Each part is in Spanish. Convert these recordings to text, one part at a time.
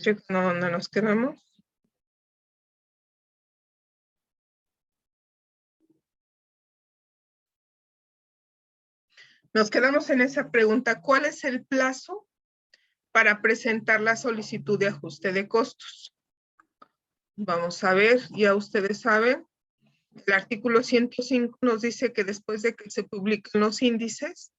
Checando dónde nos quedamos. Nos quedamos en esa pregunta. ¿Cuál es el plazo para presentar la solicitud de ajuste de costos? Vamos a ver, ya ustedes saben, el artículo 105 nos dice que después de que se publiquen los índices,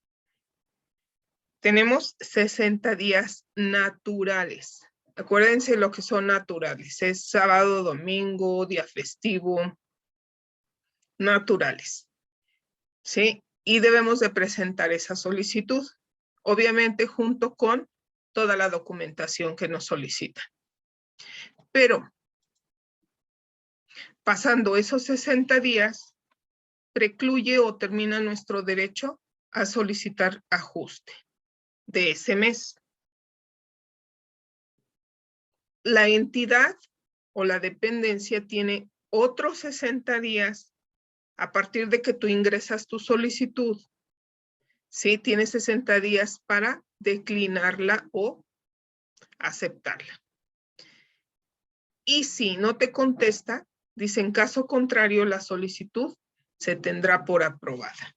tenemos 60 días naturales. Acuérdense lo que son naturales. Es sábado, domingo, día festivo. Naturales. ¿Sí? Y debemos de presentar esa solicitud. Obviamente junto con toda la documentación que nos solicitan. Pero pasando esos 60 días, precluye o termina nuestro derecho a solicitar ajuste de ese mes. La entidad o la dependencia tiene otros 60 días a partir de que tú ingresas tu solicitud. Sí, tienes 60 días para declinarla o aceptarla. Y si no te contesta, dice en caso contrario, la solicitud se tendrá por aprobada.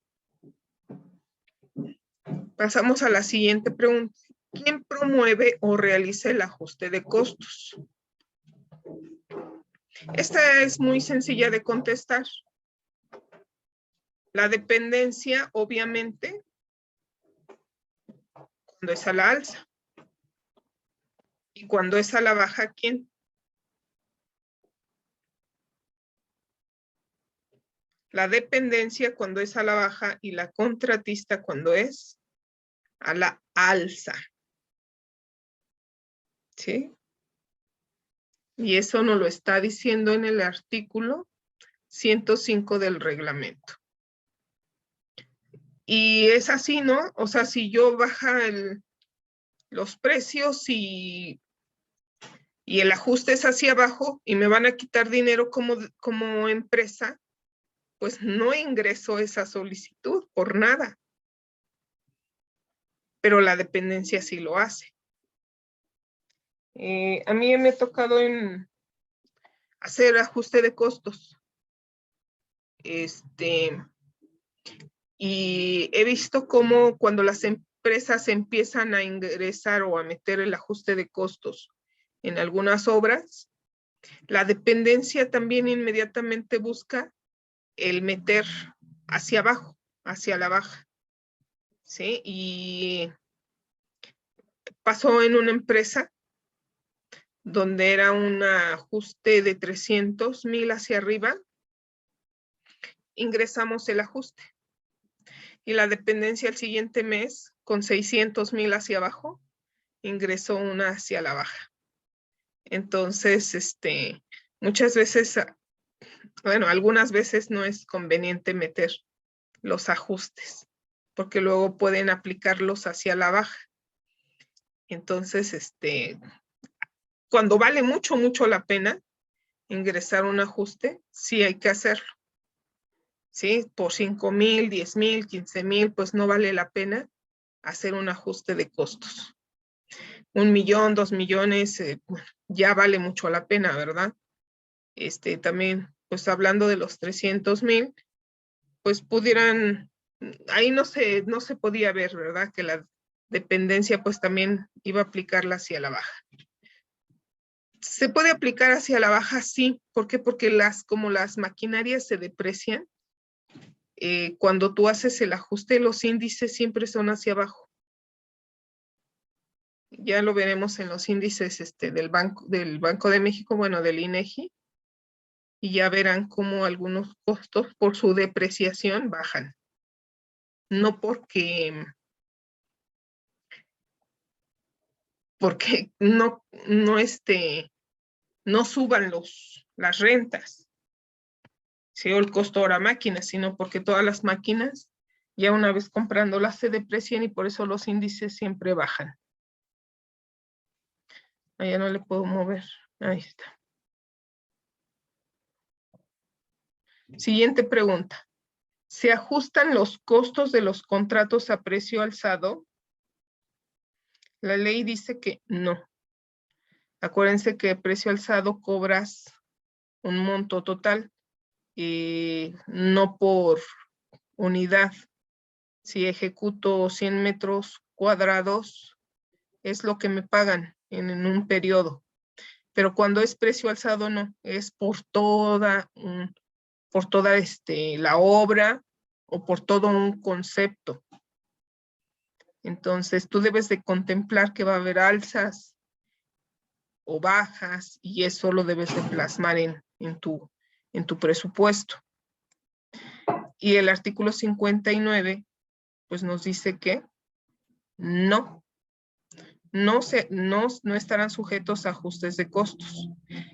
Pasamos a la siguiente pregunta. ¿Quién promueve o realiza el ajuste de costos? Esta es muy sencilla de contestar. La dependencia, obviamente, cuando es a la alza. Y cuando es a la baja, ¿quién? La dependencia cuando es a la baja y la contratista cuando es a la alza. ¿Sí? Y eso nos lo está diciendo en el artículo 105 del reglamento. Y es así, ¿no? O sea, si yo baja los precios y el ajuste es hacia abajo y me van a quitar dinero como empresa, pues no ingreso esa solicitud por nada. Pero la dependencia sí lo hace. A mí me ha tocado hacer ajuste de costos. Y he visto cómo cuando las empresas empiezan a ingresar o a meter el ajuste de costos en algunas obras, la dependencia también inmediatamente busca el meter hacia abajo, hacia la baja. ¿Sí? Y pasó en una empresa donde era un ajuste de 300,000 hacia arriba, ingresamos el ajuste. Y la dependencia el siguiente mes, con 600,000 hacia abajo, ingresó una hacia la baja. Entonces, muchas veces, bueno, algunas veces no es conveniente meter los ajustes, porque luego pueden aplicarlos hacia la baja. Entonces, cuando vale mucho, mucho la pena ingresar un ajuste, sí hay que hacerlo. ¿Sí? Por 5,000, 10,000, 15,000, pues no vale la pena hacer un ajuste de costos. 1,000,000, 2,000,000, bueno, ya vale mucho la pena, ¿verdad? También, pues hablando de los 300,000, pues pudieran, ahí no se podía ver, ¿verdad? Que la dependencia pues también iba a aplicarla hacia la baja. ¿Se puede aplicar hacia la baja? Sí. ¿Por qué? Porque como las maquinarias se deprecian, cuando tú haces el ajuste, los índices siempre son hacia abajo. Ya lo veremos en los índices del Banco de México, bueno, del INEGI, y ya verán cómo algunos costos por su depreciación bajan. No porque no suban las rentas, ¿sí? O el costo hora máquina, sino porque todas las máquinas, ya una vez comprándolas, se deprecian y por eso los índices siempre bajan. Ya no le puedo mover. Ahí está. Siguiente pregunta. ¿Se ajustan los costos de los contratos a precio alzado? La ley dice que no. Acuérdense que precio alzado cobras un monto total, no por unidad. Si ejecuto 100 metros cuadrados, es lo que me pagan en un periodo. Pero cuando es precio alzado, no, es por toda la obra o por todo un concepto. Entonces, tú debes de contemplar que va a haber alzas o bajas y eso lo debes de plasmar en tu presupuesto. Y el artículo 59, pues nos dice que no estarán sujetos a ajustes de costos.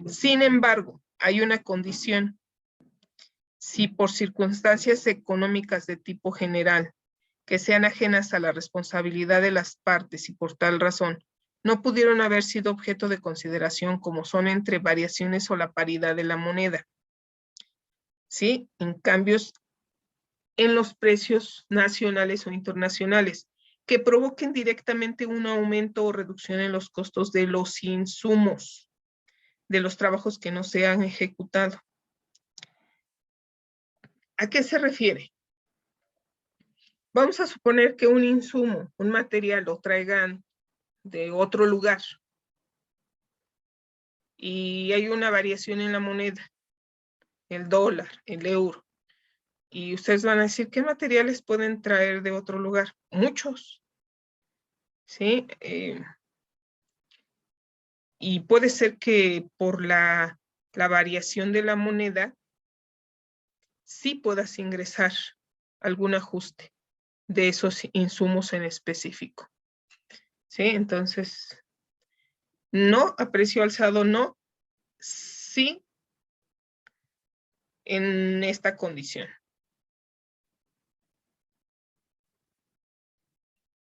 Sin embargo, hay una condición. Si por circunstancias económicas de tipo general, que sean ajenas a la responsabilidad de las partes y por tal razón, no pudieron haber sido objeto de consideración como son entre variaciones o la paridad de la moneda. ¿Sí? En cambios en los precios nacionales o internacionales, que provoquen directamente un aumento o reducción en los costos de los insumos de los trabajos que no se han ejecutado. ¿A qué se refiere? Vamos a suponer que un insumo, un material, lo traigan de otro lugar y hay una variación en la moneda, el dólar, el euro. Y ustedes van a decir, ¿qué materiales pueden traer de otro lugar? Muchos. ¿Sí? Y puede ser que por la variación de la moneda, sí puedas ingresar algún ajuste de esos insumos en específico. ¿Sí? Entonces, no, a precio alzado no, sí en esta condición.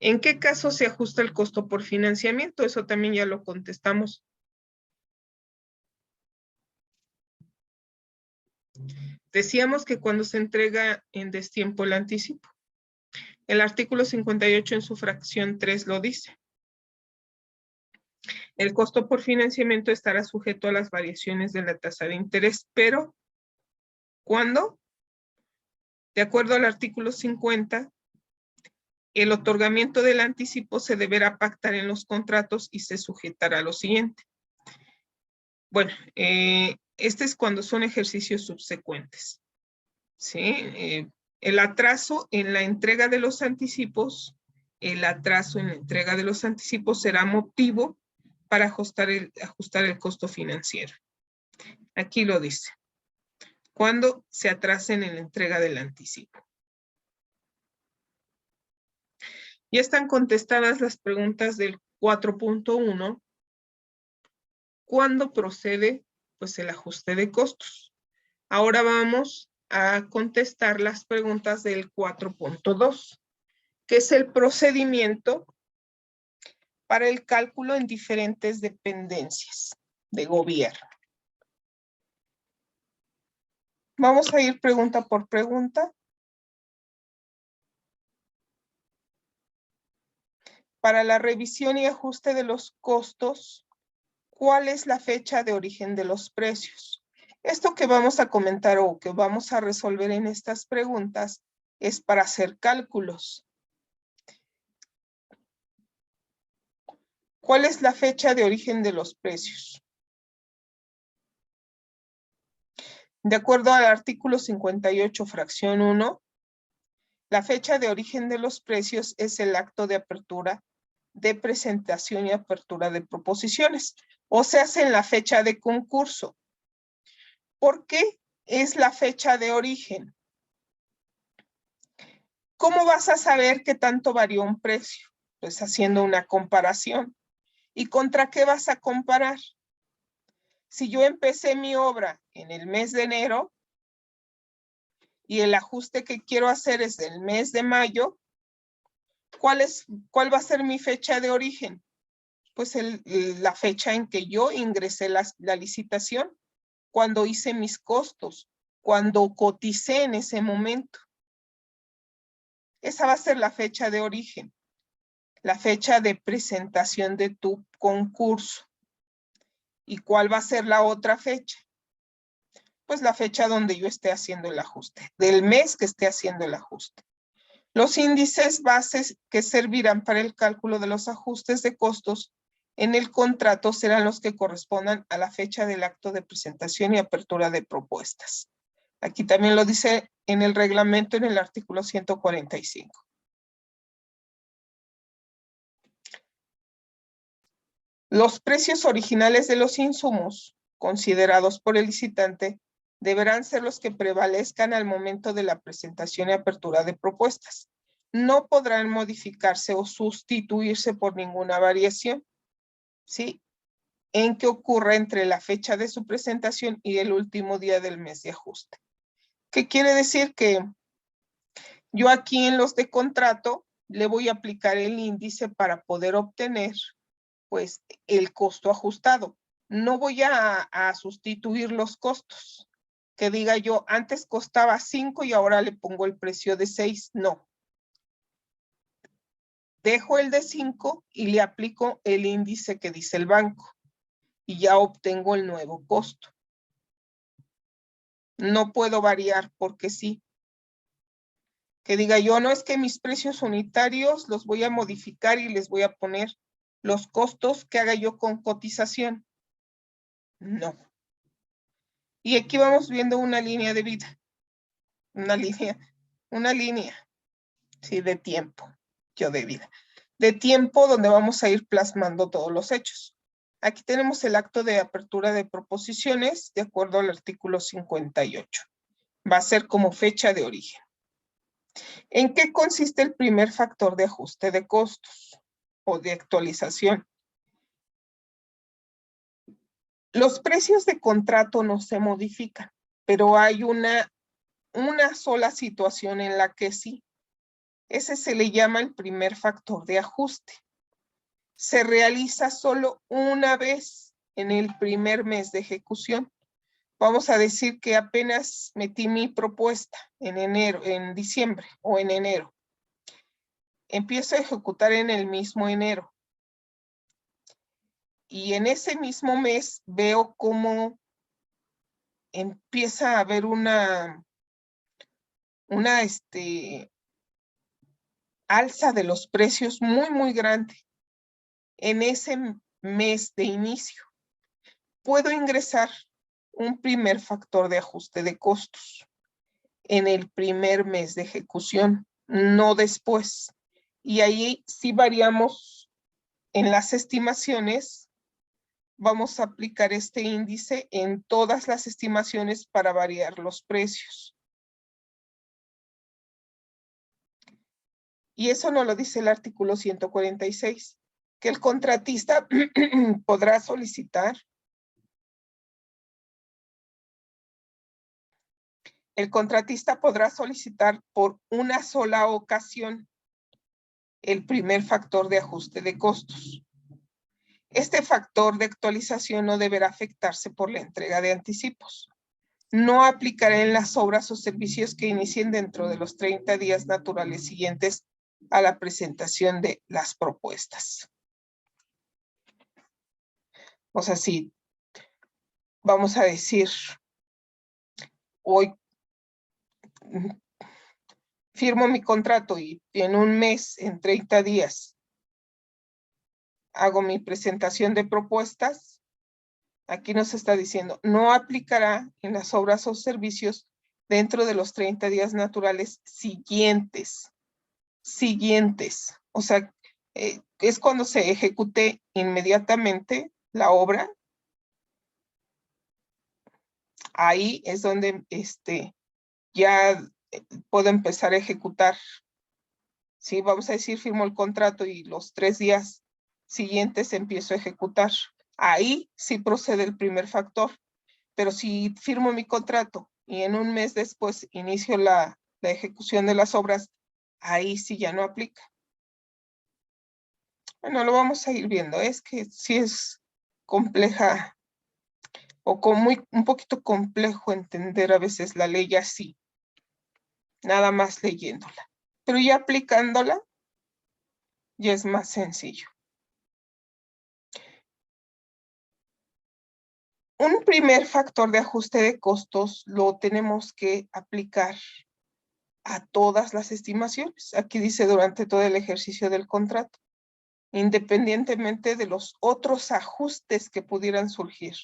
¿En qué caso se ajusta el costo por financiamiento? Eso también ya lo contestamos. Decíamos que cuando se entrega en destiempo el anticipo. El artículo 58 en su fracción 3 lo dice. El costo por financiamiento estará sujeto a las variaciones de la tasa de interés, pero ¿cuándo? De acuerdo al artículo 50, el otorgamiento del anticipo se deberá pactar en los contratos y se sujetará a lo siguiente. Bueno, este es cuando son ejercicios subsecuentes. ¿Sí? El atraso en la entrega de los anticipos, será motivo para ajustar el costo financiero. Aquí lo dice. Cuando se atrasen en la entrega del anticipo. Ya están contestadas las preguntas del 4.1. ¿Cuándo procede pues el ajuste de costos? Ahora vamos a contestar las preguntas del 4.2, que es el procedimiento para el cálculo en diferentes dependencias de gobierno. Vamos a ir pregunta por pregunta. Para la revisión y ajuste de los costos, ¿cuál es la fecha de origen de los precios? Esto que vamos a comentar o que vamos a resolver en estas preguntas es para hacer cálculos. ¿Cuál es la fecha de origen de los precios? De acuerdo al artículo 58, fracción 1, la fecha de origen de los precios es el acto de apertura, de presentación y apertura de proposiciones, o se hace en la fecha de concurso. ¿Por qué es la fecha de origen? ¿Cómo vas a saber qué tanto varió un precio? Pues haciendo una comparación. ¿Y contra qué vas a comparar? Si yo empecé mi obra en el mes de enero y el ajuste que quiero hacer es del mes de mayo, ¿cuál va a ser mi fecha de origen? Pues la fecha en que yo ingresé la licitación, cuando hice mis costos, cuando coticé en ese momento. Esa va a ser la fecha de origen, la fecha de presentación de tu concurso. ¿Y cuál va a ser la otra fecha? Pues la fecha donde yo esté haciendo el ajuste, del mes que esté haciendo el ajuste. Los índices bases que servirán para el cálculo de los ajustes de costos en el contrato serán los que correspondan a la fecha del acto de presentación y apertura de propuestas. Aquí también lo dice en el reglamento en el artículo 145. Los precios originales de los insumos considerados por el licitante deberán ser los que prevalezcan al momento de la presentación y apertura de propuestas. No podrán modificarse o sustituirse por ninguna variación, ¿sí? En que ocurra entre la fecha de su presentación y el último día del mes de ajuste. ¿Qué quiere decir? Que yo aquí en los de contrato le voy a aplicar el índice para poder obtener pues el costo ajustado. No voy a sustituir los costos. Que diga yo, antes costaba 5 y ahora le pongo el precio de 6. No. Dejo el de 5 y le aplico el índice que dice el banco. Y ya obtengo el nuevo costo. No puedo variar porque sí. Que diga yo, no es que mis precios unitarios los voy a modificar y les voy a poner los costos que haga yo con cotización. No. Y aquí vamos viendo una línea de vida. Una línea, sí, de tiempo, yo de vida. De tiempo donde vamos a ir plasmando todos los hechos. Aquí tenemos el acto de apertura de proposiciones de acuerdo al artículo 58. Va a ser como fecha de origen. ¿En qué consiste el primer factor de ajuste de costos o de actualización? Los precios de contrato no se modifican, pero hay una sola situación en la que sí. Ese se le llama el primer factor de ajuste. Se realiza solo una vez en el primer mes de ejecución. Vamos a decir que apenas metí mi propuesta en diciembre o en enero. Empiezo a ejecutar en el mismo enero. Y en ese mismo mes veo cómo empieza a haber una alza de los precios muy, muy grande en ese mes de inicio. Puedo ingresar un primer factor de ajuste de costos en el primer mes de ejecución, no después. Y ahí sí variamos en las estimaciones. Vamos a aplicar este índice en todas las estimaciones para variar los precios. Y eso no lo dice el artículo 146, que el contratista podrá solicitar. El contratista podrá solicitar por una sola ocasión el primer factor de ajuste de costos. Este factor de actualización no deberá afectarse por la entrega de anticipos. No aplicará en las obras o servicios que inicien dentro de los 30 días naturales siguientes a la presentación de las propuestas. O sea, si vamos a decir, hoy firmo mi contrato y en un mes, en 30 días, hago mi presentación de propuestas, aquí nos está diciendo, no aplicará en las obras o servicios dentro de los 30 días naturales siguientes. O sea, es cuando se ejecute inmediatamente la obra. Ahí es donde ya puedo empezar a ejecutar. Sí, vamos a decir, firmo el contrato y los 3 días siguientes empiezo a ejecutar. Ahí sí procede el primer factor. Pero si firmo mi contrato y en un mes después inicio la ejecución de las obras, ahí sí ya no aplica. Bueno, lo vamos a ir viendo. Es que sí es compleja o un poquito complejo entender a veces la ley así, nada más leyéndola. Pero ya aplicándola, ya es más sencillo. Un primer factor de ajuste de costos lo tenemos que aplicar a todas las estimaciones. Aquí dice durante todo el ejercicio del contrato, independientemente de los otros ajustes que pudieran surgir.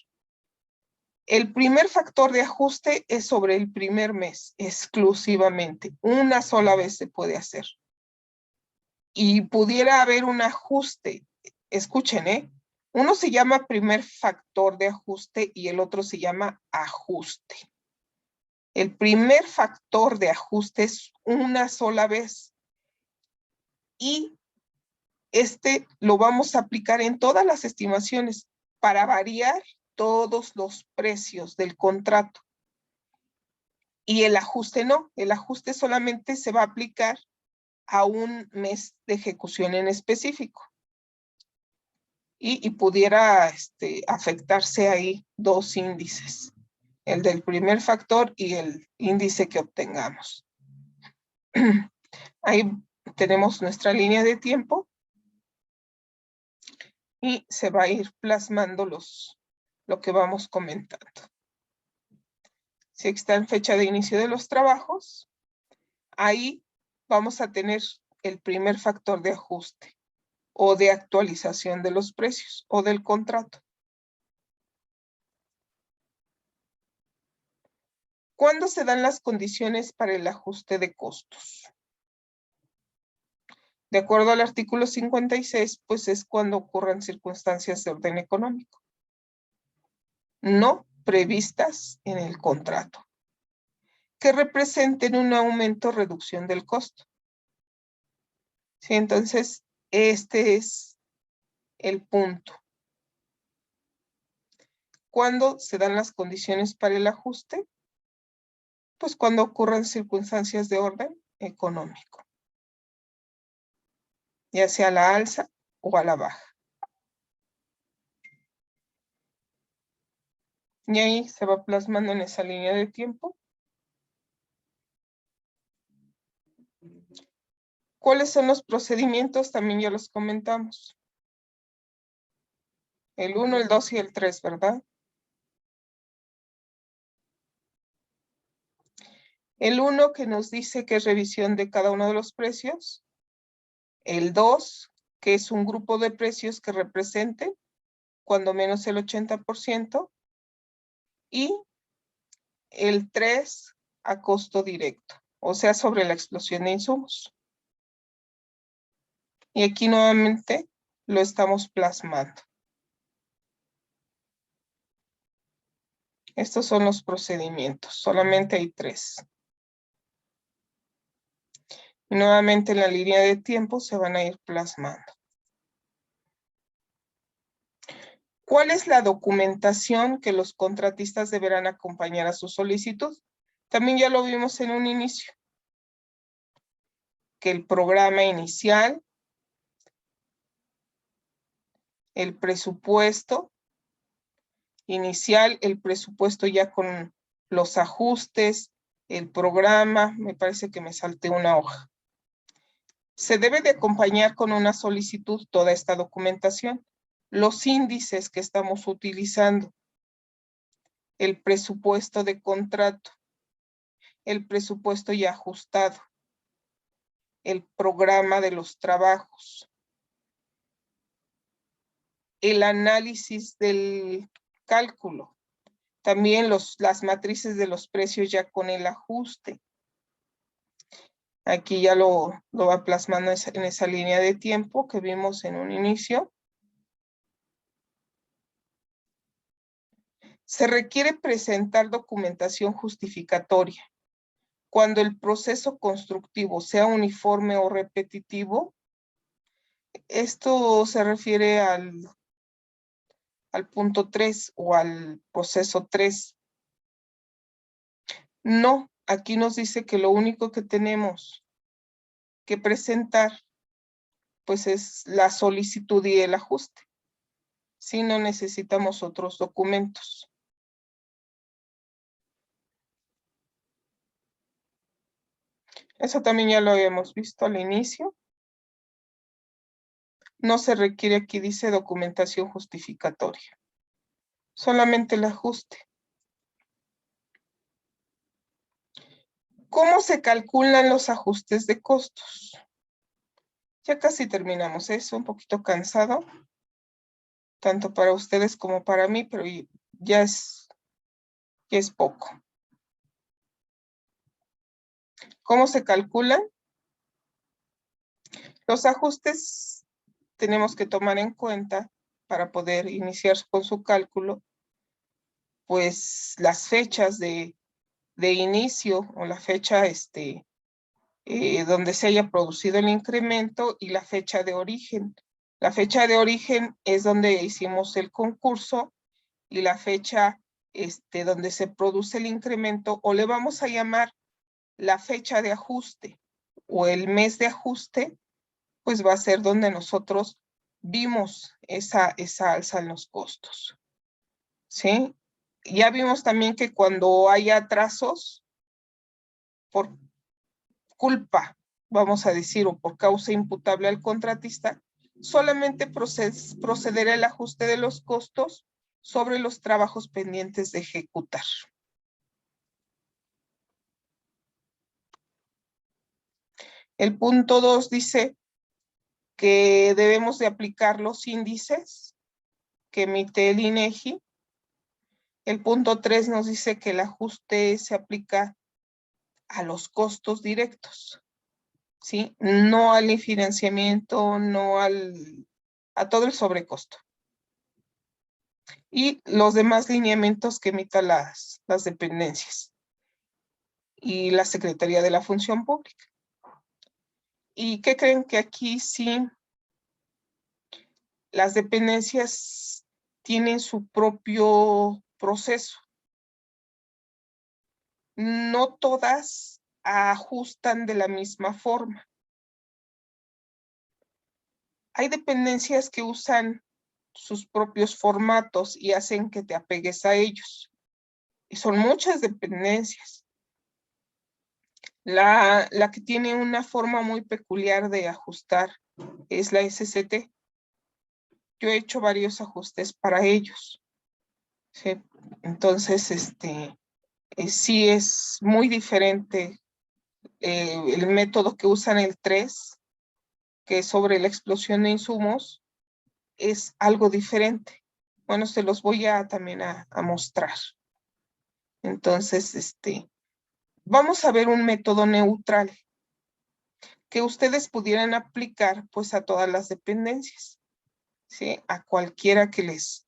El primer factor de ajuste es sobre el primer mes, exclusivamente. Una sola vez se puede hacer. Y pudiera haber un ajuste. Escuchen, uno se llama primer factor de ajuste y el otro se llama ajuste. El primer factor de ajuste es una sola vez. Y este lo vamos a aplicar en todas las estimaciones para variar todos los precios del contrato. Y el ajuste no, el ajuste solamente se va a aplicar a un mes de ejecución en específico. Y pudiera afectarse ahí dos índices, el del primer factor y el índice que obtengamos. Ahí tenemos nuestra línea de tiempo y se va a ir plasmando lo que vamos comentando. Si está en fecha de inicio de los trabajos, ahí vamos a tener el primer factor de ajuste o de actualización de los precios o del contrato. ¿Cuándo se dan las condiciones para el ajuste de costos? De acuerdo al artículo 56, pues es cuando ocurran circunstancias de orden económico, no previstas en el contrato, que representen un aumento o reducción del costo. Sí, entonces, este es el punto. ¿Cuándo se dan las condiciones para el ajuste? Pues cuando ocurran circunstancias de orden económico, ya sea a la alza o a la baja. Y ahí se va plasmando en esa línea de tiempo. ¿Cuáles son los procedimientos? También ya los comentamos. El 1, el 2 y el 3, ¿verdad? El 1 que nos dice que es revisión de cada uno de los precios. El 2, que es un grupo de precios que represente cuando menos el 80%. Y el 3 a costo directo, o sea, sobre la explosión de insumos. Y aquí nuevamente lo estamos plasmando. Estos son los procedimientos, solamente hay 3. Y nuevamente en la línea de tiempo se van a ir plasmando. ¿Cuál es la documentación que los contratistas deberán acompañar a su solicitud? También ya lo vimos en un inicio. Que el programa inicial, el presupuesto inicial, el presupuesto ya con los ajustes, el programa, me parece que me salté una hoja. Se debe de acompañar con una solicitud toda esta documentación, los índices que estamos utilizando, el presupuesto de contrato, el presupuesto ya ajustado, el programa de los trabajos, el análisis del cálculo, también las matrices de los precios ya con el ajuste. Aquí ya lo va plasmando en esa línea de tiempo que vimos en un inicio. Se requiere presentar documentación justificatoria. Cuando el proceso constructivo sea uniforme o repetitivo, esto se refiere al punto 3 o al proceso 3. No, aquí nos dice que lo único que tenemos que presentar pues es la solicitud y el ajuste. Si no necesitamos otros documentos. Eso también ya lo habíamos visto al inicio. No se requiere, aquí dice documentación justificatoria. Solamente el ajuste. ¿Cómo se calculan los ajustes de costos? Ya casi terminamos eso, un poquito cansado, tanto para ustedes como para mí, pero ya es poco. ¿Cómo se calculan? Los ajustes tenemos que tomar en cuenta para poder iniciar con su cálculo, pues las fechas de inicio o la fecha donde se haya producido el incremento y la fecha de origen. La fecha de origen es donde hicimos el concurso y la fecha donde se produce el incremento, o le vamos a llamar la fecha de ajuste o el mes de ajuste, pues va a ser donde nosotros vimos esa alza en los costos. ¿Sí? Ya vimos también que cuando hay atrasos por culpa, vamos a decir, o por causa imputable al contratista, solamente procederá el ajuste de los costos sobre los trabajos pendientes de ejecutar. El punto 2 dice que debemos de aplicar los índices que emite el INEGI. El punto 3 nos dice que el ajuste se aplica a los costos directos, ¿sí? No al financiamiento, no a todo el sobrecosto. Y los demás lineamientos que emitan las dependencias y la Secretaría de la Función Pública. ¿Y qué creen? Que aquí sí las dependencias tienen su propio proceso. No todas ajustan de la misma forma. Hay dependencias que usan sus propios formatos y hacen que te apegues a ellos. Y son muchas dependencias. La que tiene una forma muy peculiar de ajustar es la SCT. Yo he hecho varios ajustes para ellos. ¿Sí? Entonces, sí es muy diferente el método que usan el 3, que es sobre la explosión de insumos, es algo diferente. Bueno, se los voy también a mostrar. Entonces, vamos a ver un método neutral que ustedes pudieran aplicar pues a todas las dependencias, ¿sí? A cualquiera que les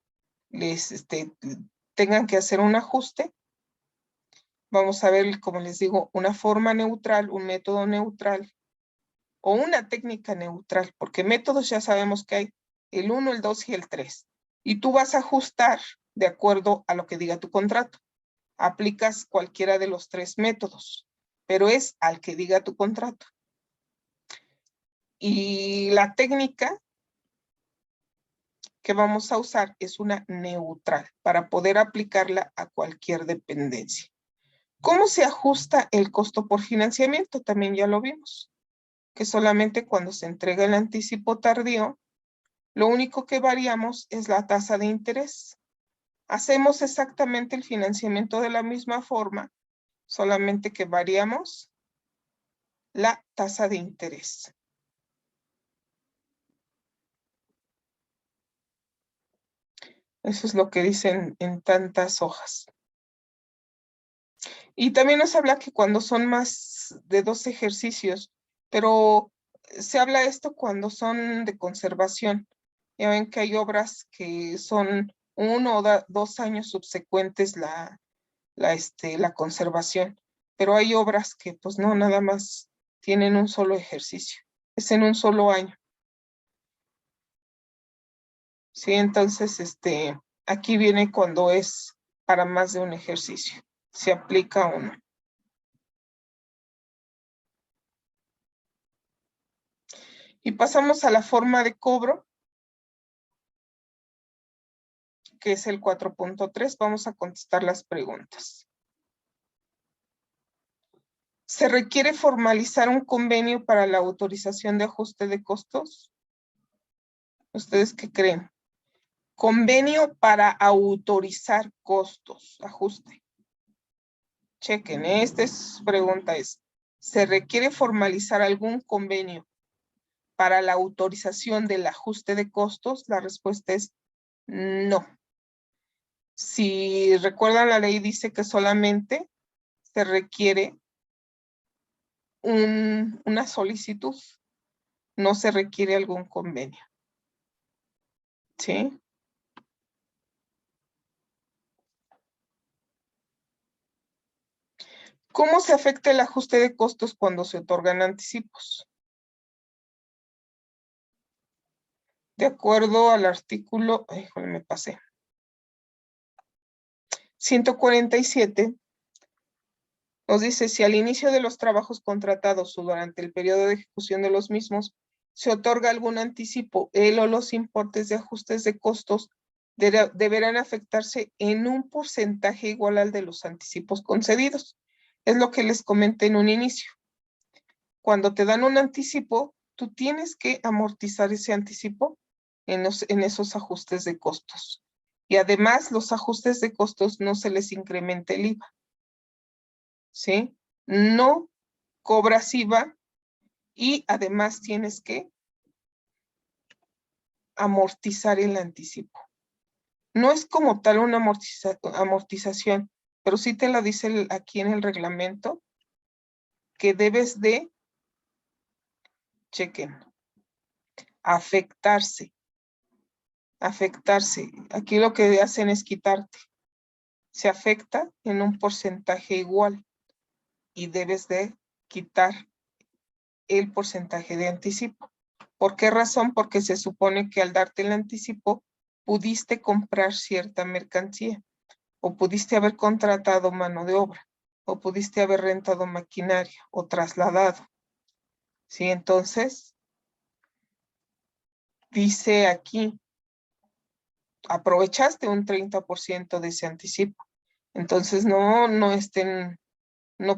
tengan que hacer un ajuste. Vamos a ver, como les digo, una forma neutral, un método neutral o una técnica neutral, porque métodos ya sabemos que hay el 1, el 2 y el 3. Y tú vas a ajustar de acuerdo a lo que diga tu contrato. Aplicas cualquiera de los 3 métodos, pero es al que diga tu contrato. Y la técnica que vamos a usar es una neutral para poder aplicarla a cualquier dependencia. ¿Cómo se ajusta el costo por financiamiento? También ya lo vimos, que solamente cuando se entrega el anticipo tardío, lo único que variamos es la tasa de interés. Hacemos exactamente el financiamiento de la misma forma, solamente que variamos la tasa de interés. Eso es lo que dicen en tantas hojas. Y también nos habla que cuando son más de 2 ejercicios, pero se habla esto cuando son de conservación. Ya ven que hay obras que son 1 o 2 años subsecuentes la conservación, pero hay obras que pues no, nada más tienen un solo ejercicio, es en un solo año. Sí, entonces aquí viene cuando es para más de un ejercicio, se aplica uno. Y pasamos a la forma de cobro, que es el 4.3. Vamos a contestar las preguntas. ¿Se requiere formalizar un convenio para la autorización de ajuste de costos? ¿Ustedes qué creen? Convenio para autorizar costos, ajuste. Chequen, esta pregunta es, ¿se requiere formalizar algún convenio para la autorización del ajuste de costos? La respuesta es no. Si recuerdan, la ley dice que solamente se requiere una solicitud, no se requiere algún convenio. ¿Sí? ¿Cómo se afecta el ajuste de costos cuando se otorgan anticipos? De acuerdo al artículo, me pasé. 147, nos dice, si al inicio de los trabajos contratados o durante el periodo de ejecución de los mismos se otorga algún anticipo, el o los importes de ajustes de costos deberán afectarse en un porcentaje igual al de los anticipos concedidos. Es lo que les comenté en un inicio. Cuando te dan un anticipo, tú tienes que amortizar ese anticipo en esos ajustes de costos. Y además, los ajustes de costos no se les incrementa el IVA. ¿Sí? No cobras IVA y además tienes que amortizar el anticipo. No es como tal una amortización, pero sí te la dice aquí en el reglamento que debes de, chequen, afectarse. Aquí lo que hacen es quitarte. Se afecta en un porcentaje igual y debes de quitar el porcentaje de anticipo. ¿Por qué razón? Porque se supone que al darte el anticipo pudiste comprar cierta mercancía o pudiste haber contratado mano de obra o pudiste haber rentado maquinaria o trasladado. ¿Sí? Entonces, dice aquí, aprovechaste un 30% de ese anticipo. Entonces, no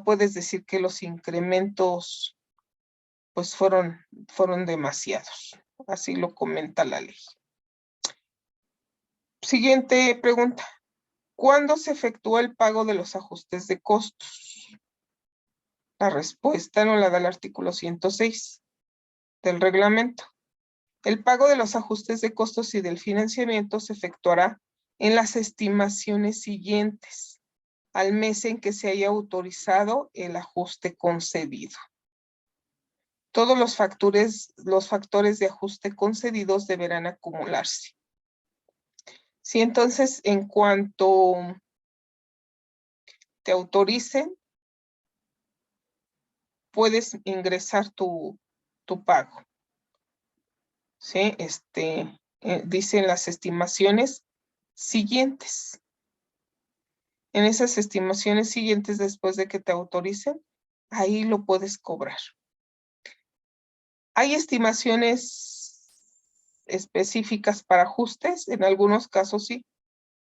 puedes decir que los incrementos pues fueron demasiados. Así lo comenta la ley. Siguiente pregunta. ¿Cuándo se efectúa el pago de los ajustes de costos? La respuesta nos la da el artículo 106 del reglamento. El pago de los ajustes de costos y del financiamiento se efectuará en las estimaciones siguientes al mes en que se haya autorizado el ajuste concedido. Todos los factores de ajuste concedidos deberán acumularse. Sí, entonces, en cuanto te autoricen, puedes ingresar tu pago. ¿Sí? Dicen las estimaciones siguientes. En esas estimaciones siguientes, después de que te autoricen, ahí lo puedes cobrar. Hay estimaciones específicas para ajustes, en algunos casos sí,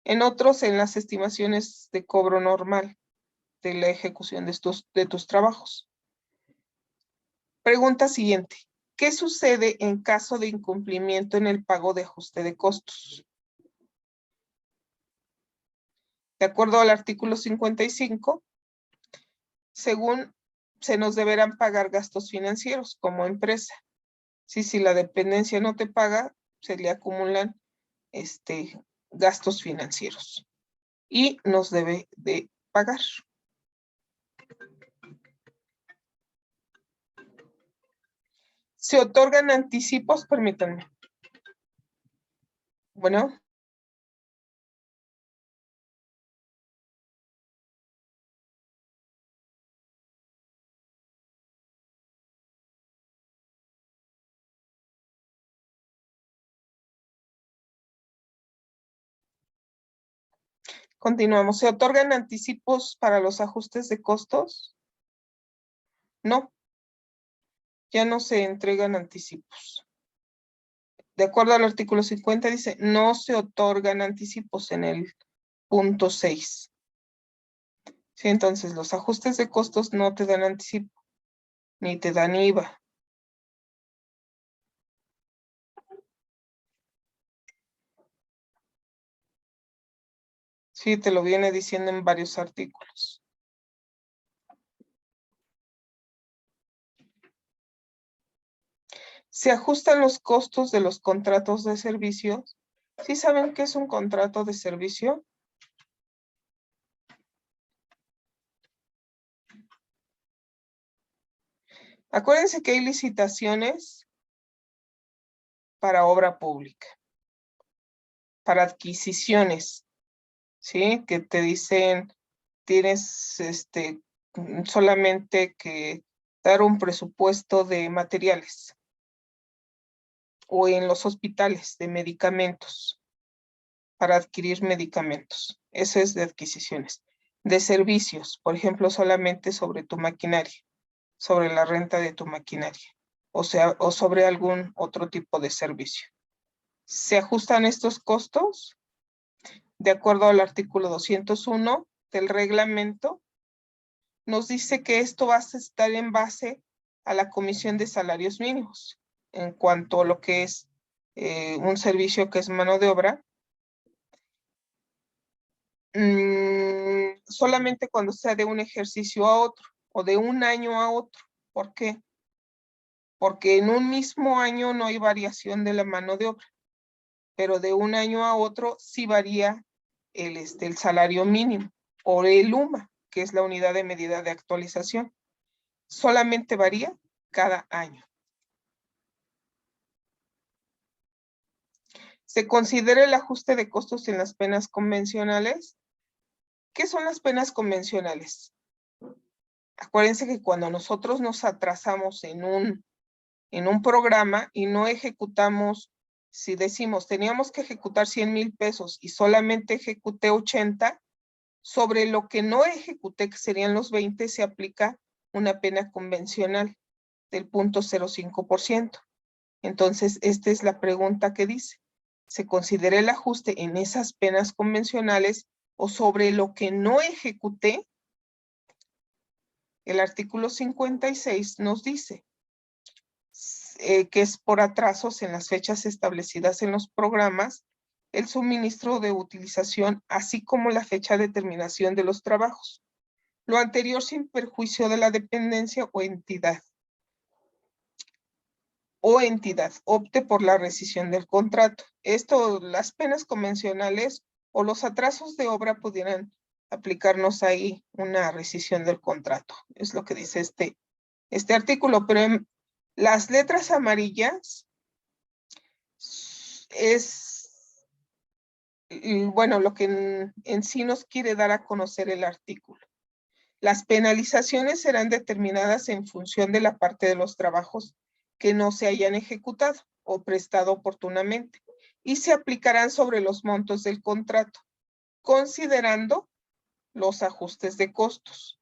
en otros en las estimaciones de cobro normal de la ejecución de tus trabajos. Pregunta siguiente. ¿Qué sucede en caso de incumplimiento en el pago de ajuste de costos? De acuerdo al artículo 55, según se nos deberán pagar gastos financieros como empresa. Si la dependencia no te paga, se le acumulan gastos financieros y nos debe de pagar. Se otorgan anticipos, permítanme. Bueno. Continuamos. ¿Se otorgan anticipos para los ajustes de costos? No. Ya no se entregan anticipos. De acuerdo al artículo 50 dice, no se otorgan anticipos en el punto 6. Sí, entonces los ajustes de costos no te dan anticipo, ni te dan IVA. Sí, te lo viene diciendo en varios artículos. Se ajustan los costos de los contratos de servicios. ¿Sí saben qué es un contrato de servicio? Acuérdense que hay licitaciones para obra pública, para adquisiciones, ¿sí? Que te dicen, tienes solamente que dar un presupuesto de materiales o en los hospitales de medicamentos, para adquirir medicamentos. Eso es de adquisiciones. De servicios, por ejemplo, solamente sobre tu maquinaria, sobre la renta de tu maquinaria, o sobre algún otro tipo de servicio. Se ajustan estos costos de acuerdo al artículo 201 del reglamento. Nos dice que esto va a estar en base a la Comisión de Salarios Mínimos en cuanto a lo que es un servicio que es mano de obra. Solamente cuando sea de un ejercicio a otro o de un año a otro. ¿Por qué? Porque en un mismo año no hay variación de la mano de obra, pero de un año a otro sí varía el salario mínimo o el UMA, que es la unidad de medida de actualización. Solamente varía cada año. Se considera el ajuste de costos en las penas convencionales. ¿Qué son las penas convencionales? Acuérdense que cuando nosotros nos atrasamos en un programa y no ejecutamos, si decimos teníamos que ejecutar 100,000 pesos y solamente ejecuté 80, sobre lo que no ejecuté, que serían los 20, se aplica una pena convencional del 0.05%. Entonces, esta es la pregunta que dice: ¿se considera el ajuste en esas penas convencionales o sobre lo que no ejecuté? El artículo 56 nos dice que es por atrasos en las fechas establecidas en los programas, el suministro de utilización, así como la fecha de terminación de los trabajos. Lo anterior sin perjuicio de la dependencia o entidad opte por la rescisión del contrato. Esto, las penas convencionales o los atrasos de obra pudieran aplicarnos ahí una rescisión del contrato. Es lo que dice este artículo, pero en las letras amarillas es, bueno, lo que en sí nos quiere dar a conocer el artículo. Las penalizaciones serán determinadas en función de la parte de los trabajos que no se hayan ejecutado o prestado oportunamente y se aplicarán sobre los montos del contrato, considerando los ajustes de costos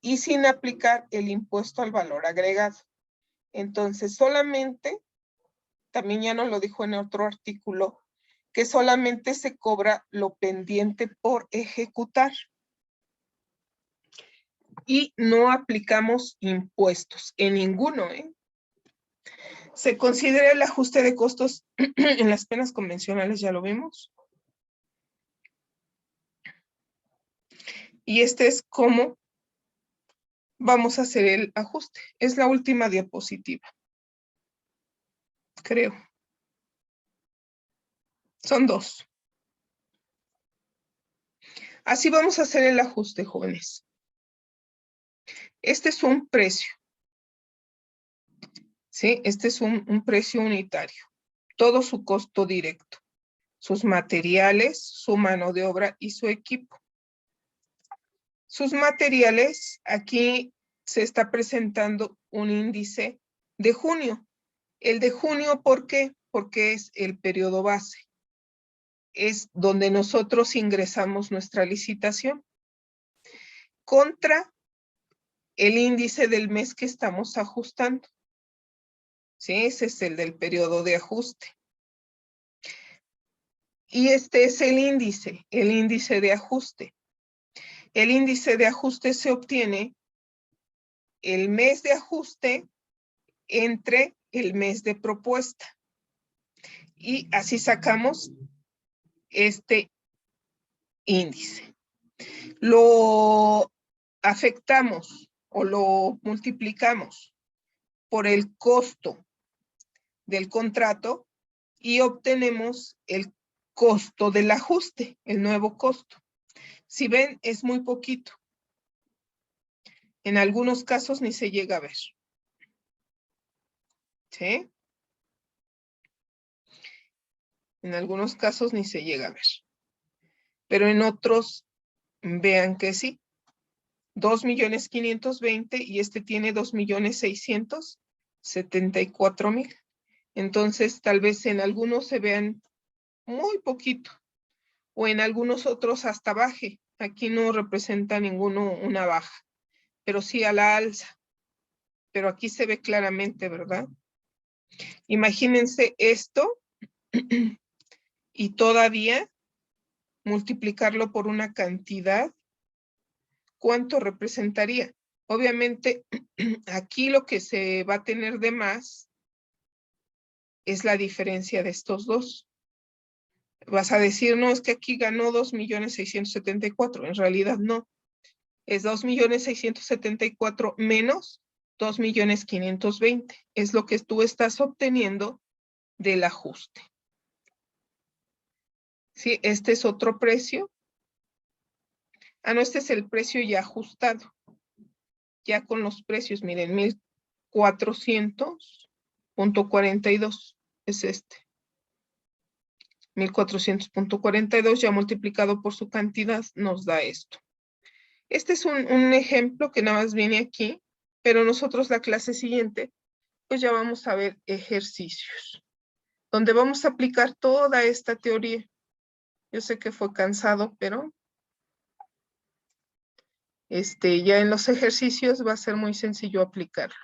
y sin aplicar el impuesto al valor agregado. Entonces, solamente, también ya nos lo dijo en otro artículo, que solamente se cobra lo pendiente por ejecutar. Y no aplicamos impuestos en ninguno, ¿eh? Se considera el ajuste de costos en las penas convencionales, ya lo vimos. Y este es cómo vamos a hacer el ajuste. Es la última diapositiva, creo. Son dos. Así vamos a hacer el ajuste, jóvenes. Este es un precio. ¿Sí? Este es un precio unitario. Todo su costo directo. Sus materiales, su mano de obra y su equipo. Sus materiales, aquí se está presentando un índice de junio. El de junio, ¿por qué? Porque es el periodo base. Es donde nosotros ingresamos nuestra licitación contra el índice del mes que estamos ajustando. ¿Sí? Ese es el del periodo de ajuste. Y este es el índice de ajuste. El índice de ajuste se obtiene el mes de ajuste entre el mes de propuesta. Y así sacamos este índice. Lo afectamos o lo multiplicamos por el costo del contrato y obtenemos el costo del ajuste, el nuevo costo. Si ven, es muy poquito. En algunos casos ni se llega a ver. ¿Sí? En algunos casos ni se llega a ver. Pero en otros, vean que sí. 2.520.000 y este tiene 2.674.000. Entonces, tal vez en algunos se vean muy poquito o en algunos otros hasta baje. Aquí no representa ninguno una baja, pero sí a la alza. Pero aquí se ve claramente, ¿verdad? Imagínense esto y todavía multiplicarlo por una cantidad. ¿Cuánto representaría? Obviamente, aquí lo que se va a tener de más es la diferencia de estos dos. Vas a decir, no, es que aquí ganó 2.674.000. En realidad no. Es 2.674.000 menos 2.520.000. Es lo que tú estás obteniendo del ajuste. Sí, este es otro precio. Ah, no, este es el precio ya ajustado. Ya con los precios, miren, 1.400.42 es este. 1.400.42 ya multiplicado por su cantidad nos da esto. Este es un ejemplo que nada más viene aquí, pero nosotros la clase siguiente, pues ya vamos a ver ejercicios, donde vamos a aplicar toda esta teoría. Yo sé que fue cansado, pero ya en los ejercicios va a ser muy sencillo aplicarlo.